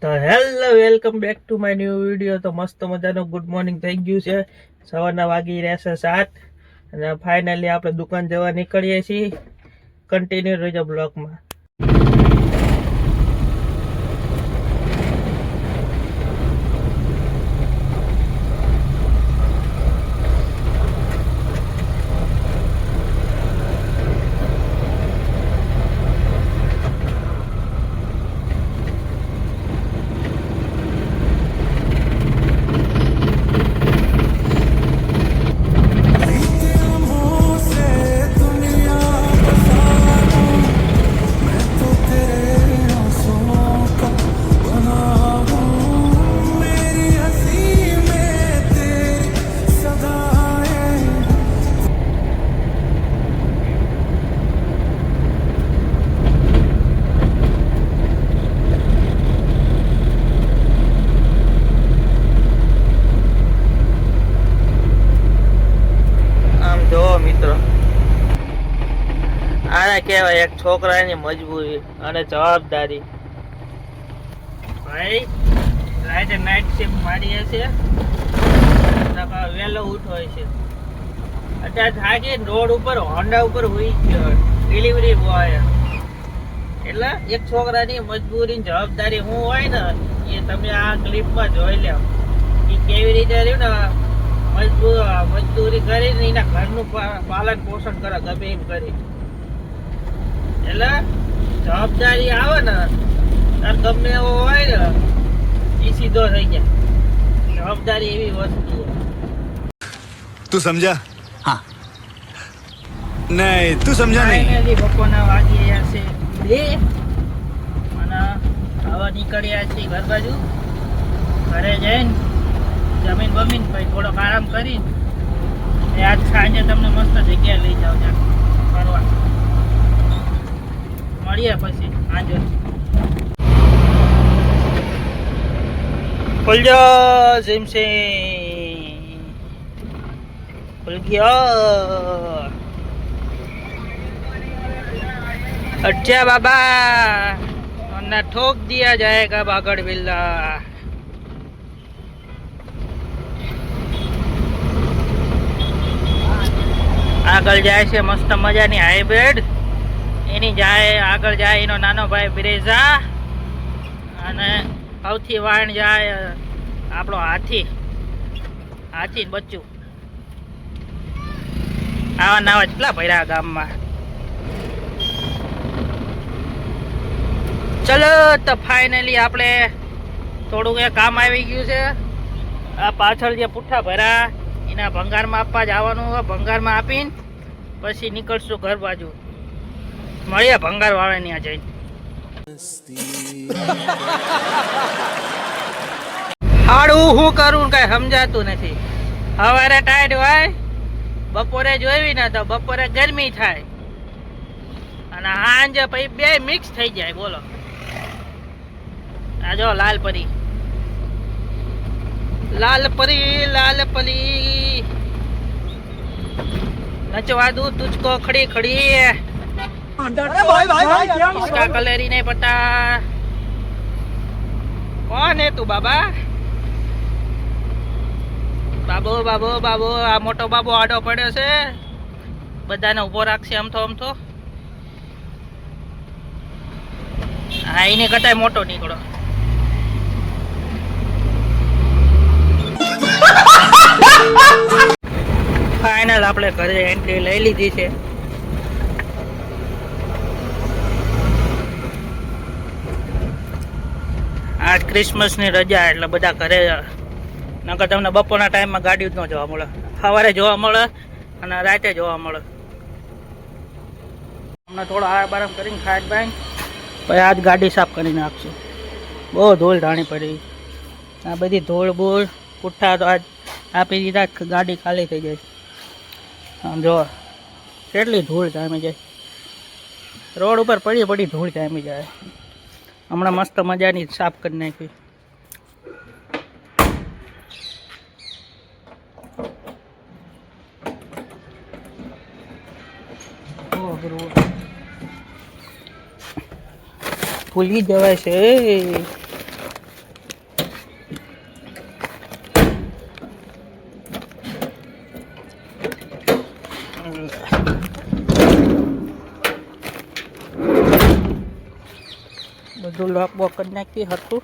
તો hello welcome back to my new video. તો મસ્ત મજાનો ગુડ મોર્નિંગ થઈ ગયું છે. સવારના વાગી રહ્યા છે 7 અને ફાઇનલી આપણે દુકાન જવા નીકળીએ છીએ. કન્ટિન્યુ રહેજો બ્લોગમાં. મિત્રો આને કહેવાય એક છોકરાની મજબૂરી અને જવાબદારી. ભાઈ રાતે નાઇટ શિફ્ટ મારીએ છે, વહેલો ઉઠો છે. અત્યારે થાકીને રોડ ઉપર હોન્ડા ઉપર હોઈ ગયો ડિલિવરી બોય. એટલે એક છોકરાની મજબૂરી જવાબદારી શું હોય ને એ તમે આ ક્લિપમાં જોઈ લો. એ કેવી રીતે રહ્યું ને મજદૂરી કરીને એના ઘરનું પાલન પોષણ કરે ગમે એમ કરી. એટલે જવાબદારી આવે ને તાર ગમે એવો હોય ને એ સીધો થઈ જાય. જવાબદારી એવી વસ્તુ તું સમજા? હા નહીં તું સમજા નહીં. બપોરના વાગી રહ્યા છે 2 અને હવે નીકળ્યા છે ઘર બાજુ. ઘરે જઈને જમીન બમીન પછી થોડોક આરામ કરી આજ સાંજે તમને મસ્ત જગ્યાએ લઈ જાવ ત્યાં ફરવા. મળીએ પછી સાંજે. ખુલજો સિમસિંગ ખુલ ગયો. अच्छा बाबा वरना ठोक दिया जाएगा बागड़ बिल्ला. આગળ જાય છે મસ્ત મજાની હાઈબ્રિડ. એની જાય આગળ જાય એનો નાનો ભાઈ બ્રેઝા અને સૌથી વાણ જાય આપણો હાથી બચ્ચું. આવા નાવા કેટલા ભર્યા ગામમાં. ચલો તો ફાઇનલી આપણે થોડુંક એ કામ આવી ગયું છે. આ પાછળ જે પુઠ્ઠા ભર્યા એના ભંગારમાં આપવા જવાનું હોય. ભંગારમાં આપીને પછી નીકળશું ઘર બાજુ. મળીએ ભંગાર વાળા ત્યાં જઈને. હાડું શું કરું કઈ સમજાતું નથી. સવારે ટાઈટ હોય, બપોરે જોઈ ને તો બપોરે ગરમી થાય અને સાંજે પછી બે મિક્સ થઈ જાય. બોલો આ જો લાલ પરી नचवा दूं तुझको खड़ी खड़ी. इसका कलर ही नहीं पता. कौन है तू बाबा? बाबो बाबो बाबो. आ मोटो बाबो आडो પડ્યો છે. બધાને ઉભો રાખશે આમ તો. હા એને કટાય મોટો નીકળો. ફાઇનલ આપણે ઘરે એન્ટ્રી લઈ લીધી છે. આજ ક્રિસમસની રજા એટલે બધા ઘરે. નકર તમને બપોરના ટાઈમમાં ગાડી જ ન જોવા મળે. સવારે જોવા મળે અને રાતે જોવા મળે. હમણાં થોડો આરામ કરીને ખાઈ બાઈ પછી આજ ગાડી સાફ કરી નાખશું. બહુ ધૂળ ધાણી પડી. આ બધી ધૂળ બૂળ પુઠ્ઠા તો આજ આપી દીધા, ગાડી ખાલી થઈ જાય. જો કેટલી ધૂળ જામી જાય. રોડ ઉપર પડી ધૂળ જામી જાય. હમણાં મસ્ત મજાની સાફ કરી નાખી. ભૂલી જવાય છે. બોક કરી નાખી હરતું.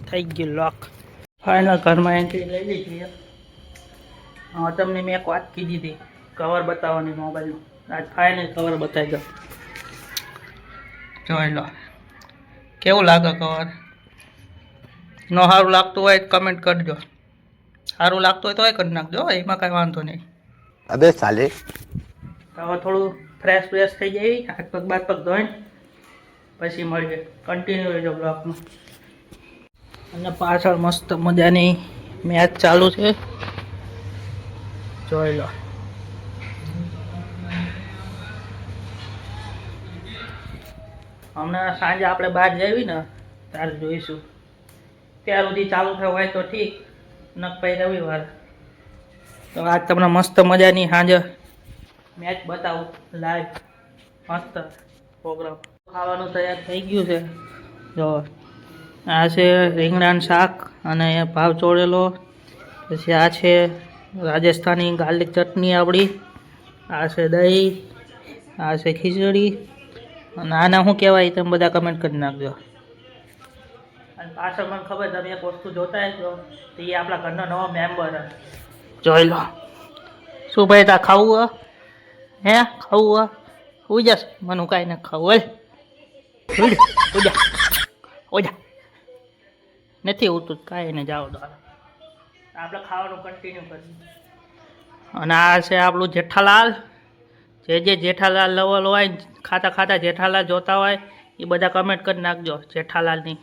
થઈ ગયું લોક. ફાઇનલ ઘરમાં એન્ટ્રી લઈ લીધી. હા, તમને મેં એક વાત કીધી હતી કવર બતાવવાની મોબાઈલનું. આજ ફાઇનલ કવર બતાવી દો. જોઈ લો કેવું લાગે કવર. ન સારું લાગતું હોય કમેન્ટ કરજો, સારું લાગતું હોય તો કરી નાખજો, એમાં કાંઈ વાંધો નહીં. अबे साले હવે થોડું ફ્રેશ થઈ જાય, હાથ પગ બાદ પગ ધોઈને પછી મળીએ. કન્ટિન્યુ રહેજો બ્લોગમાં. અને પાછળ મસ્ત મજાની મેચ ચાલુ છે, જોઈ લો. હમણાં સાંજે આપણે બહાર જઈએ ને ત્યારે જોઈશું. ત્યાર સુધી ચાલુ થયું હોય તો ઠીક, નકપાઈ રવિવાર. તો આજ તમને મસ્ત મજાની સાંજે મેચ બતાવું લાઈવ. મસ્ત પ્રોગ્રામ. ખાવાનું તૈયાર થઈ ગયું છે. જો આ છે રીંગણાનું શાક અને ભાવ ચોળેલો. પછી આ છે રાજસ્થાની ગાર્લિક ચટણી આપણી. આ છે દહીં, આ છે ખીચડી. અને આને શું કહેવાય તમે બધા કમેન્ટ કરી નાખજો. અને પાછળ મને ખબર તમે એક વસ્તુ જોતા હશો, તો એ આપણા ઘરનો નવો મેમ્બર. જોઈ લો. શું ભાઈ તા ખાવું હે? ખાવું હું જશ મને કાંઈ ને ખાવું. ઓજા નથી ઉઠતું કાંઈ ને જાઓ તો આપણે ખાવાનું કન્ટિન્યુ કરીએ. અને આ છે આપણું જેઠાલાલ. જે જેઠાલાલ લેવલ હોય ખાતા જેઠાલાલ જોતા હોય એ બધા કમેન્ટ કરી નાખજો જેઠાલાલની.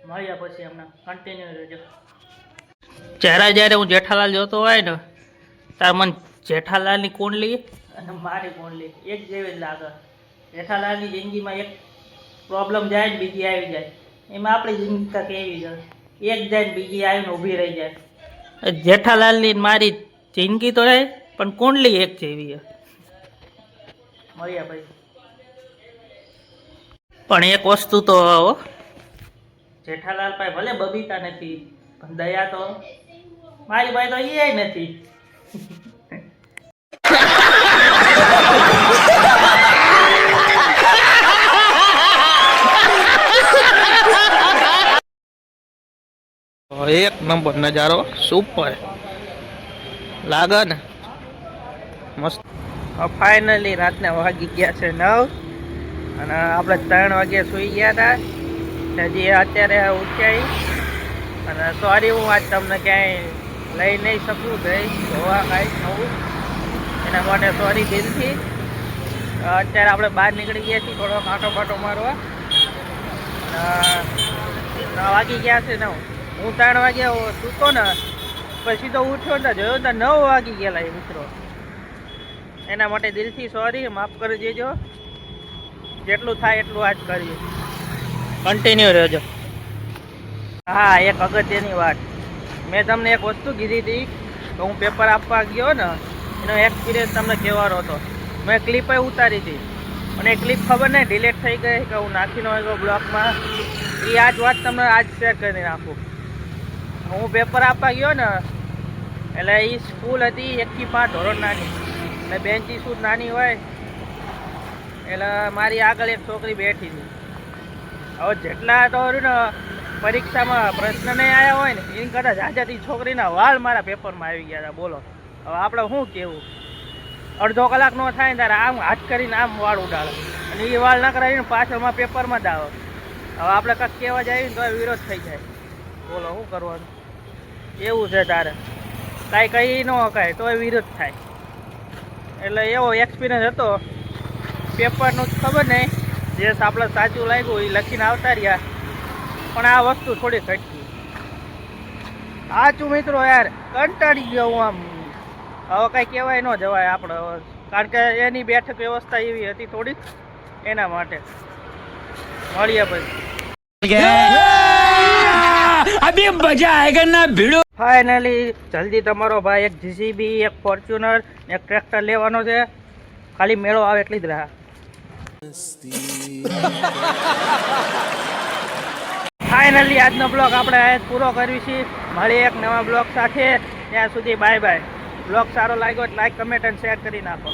મળ્યા પછી હમણાં કન્ટિન્યુ રહેજો. જ્યારે હું જેઠાલાલ જોતો હોય ને ત્યારે મને જેઠાલાલની કુંડલી અને મારી કુંડલી એક જેવી જ લાગે. જેઠાલાલની જિંદગીમાં એક પ્રોબ્લેમ જાય ને બીજી આવી જાય, એમાં આપણી જિંદગી તક એવી જાય, એક જાય ને બીજી આવીને ઊભી રહી જાય. જેઠાલાલની મારી જિંદગી તો રહે પણ કુંડલી એક જેવી છે. મળ્યા ભાઈ. પણ એક વસ્તુ તો જેઠાલાલ ભાઈ ભલે બબીતા નથી પણ દયા તો મારી ભાઈ તો એ નથી. એક નંબર નજારો, સુપર લાગે ને મસ્ત. ફાઇનલી રાતના વાગી ગયા છે 9 અને આપણે 3 વાગે સૂઈ ગયા હતા. હજી અત્યારે ઉઠ્યા. અને સોરી હું આજ તમને ક્યાંય લઈ નહીં શકું ભાઈ જોવા કાંઈ નવું, એના માટે સોરી દિલથી. અત્યારે આપણે બહાર નીકળી ગયા છીએ થોડો કાંટો મારવા. 9 વાગી ગયા છે. હું 3 વાગ્યા સૂતો ને પછી તો ઉઠ્યો ને જોયો તો 9 વાગી ગયેલા મિત્રો. એના માટે દિલથી સોરી, માફ કરી દેજો. જેટલું થાય એટલું આજ કરીએ. કન્ટિન્યુ રહેજો. હા, એક અગત્યની વાત, મેં તમને એક વસ્તુ કીધી હતી તો હું પેપર આપવા ગયો ને એનો એક્સપિરિયન્સ તમને કહેવાનો હતો. મેં ક્લિપે ઉતારી હતી અને એ ક્લિપ ખબર નહીં ડિલીટ થઈ ગઈ કે હું નાખી ન હોય બ્લોગમાં. એ આજ વાત તમને આજ શેર કરી નાખું. હું પેપર આપવા ગયો ને એટલે એ સ્કૂલ હતી 1 થી 5 ધોરણ નાની, એટલે બેન્ચીસ નાની હોય. એટલે મારી આગળ એક છોકરી બેઠી હતી. હવે જેટલા તો ને પરીક્ષામાં પ્રશ્ન નહીં આવ્યા હોય ને એની કરતાં જાજાથી છોકરીના વાળ મારા પેપરમાં આવી ગયા હતા. બોલો હવે આપણે શું કહેવું. અડધો કલાક નો થાય ને ત્યારે આમ હાથ કરીને આમ વાળ ઉડાડે અને એ વાળ ના કરાવીને પાછળમાં પેપરમાં જ આવે. હવે આપણે કાંઈક કહેવા જઈએ ને તો વિરોધ થઈ જાય. બોલો શું કરવાનું. એવું છે તારે કાંઈ કહી ન કાંઈ તો વિરોધ થાય. એટલે એવો એક્સપિરિયન્સ હતો પેપરનું જ. ખબર નહીં જે આપણે સાચું લાગ્યું એ લખીને આવતા રહ્યા, પણ આ વસ્તુ થોડી ઘટકી. સાચું મિત્રો યાર કંટાળી ગયો હું આમ. હવે કાંઈ કહેવાય ન જવાય આપણે, કારણ કે એની બેઠક વ્યવસ્થા એવી હતી થોડીક, એના માટે. મળીએ ભાઈ. अभी मजा आएगा ना भिड़ो. ફાઇનલી જલ્દી તમારો ભાઈ એક જીસીબી, એક ફોર્ચ્યુનર, એક ટ્રેક્ટર લેવાનો છે. ખાલી મેળો આવે એટલી જ રાહ. ફાઇનલ ફાઇનલી આજનો બ્લોગ આપણે આ જ પૂરો કરવી છે. મળીએ એક નવા બ્લોગ સાથે. ત્યાં સુધી બાય બાય. બ્લોગ સારો લાગ્યો તો લાઈક કમેન્ટ અને શેર કરી નાખો.